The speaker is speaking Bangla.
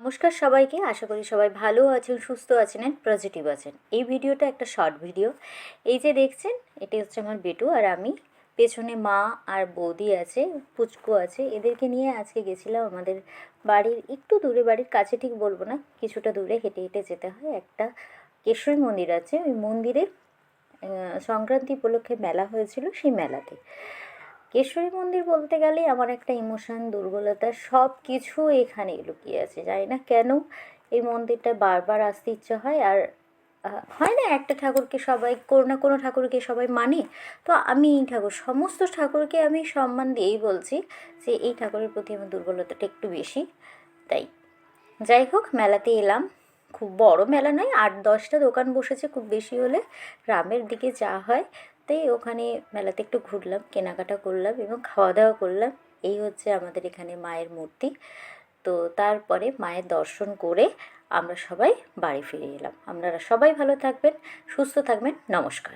নমস্কার সবাইকে। আশা করি সবাই ভালো আছেন, সুস্থ আছেন অ্যান্ড পজিটিভ আছেন। এই ভিডিওটা একটা শর্ট ভিডিও। এই যে দেখছেন, এটি হচ্ছে আমার বেটু আর আমি। পেছনে মা আর বৌদি আছে, পুচকু আছে। এদেরকে নিয়ে আজকে গেছিলাম আমাদের বাড়ির একটু দূরে, বাড়ির কাছে ঠিক বলবো না, কিছুটা দূরে হেঁটে হেঁটে যেতে হয়। একটা কেশরী মন্দির আছে, ওই মন্দিরে সংক্রান্তি উপলক্ষে মেলা হয়েছিল, সেই মেলাতে। কেশরী মন্দির বলতে গেলেই আমার একটা ইমোশন, দুর্বলতা সব কিছু এখানে লুকিয়ে আছে। জানি না কেন এই মন্দিরটা বারবার আসতে ইচ্ছা হয়। আর হয় না, একটা ঠাকুরকে সবাই, কোনো না কোনো ঠাকুরকে সবাই মানে। তো আমি এই ঠাকুর, সমস্ত ঠাকুরকে আমি সম্মান দিয়েই বলছি যে এই ঠাকুরের প্রতি আমার দুর্বলতাটা একটু বেশি। তাই যাই হোক, মেলাতে এলাম। খুব বড় মেলা নয়, 8-10টা দোকান বসেছে খুব বেশি হলে, গ্রামের দিকে যা হয়। তাই ওখানে মেলাতে একটু ঘুরলাম, কেনাকাটা করলাম এবং খাওয়া দাওয়া করলাম। এই হচ্ছে আমাদের এখানে মায়ের মূর্তি। তো তারপরে মায়ের দর্শন করে আমরা সবাই বাড়ি ফিরে এলাম। আপনারা সবাই ভালো থাকবেন, সুস্থ থাকবেন। নমস্কার।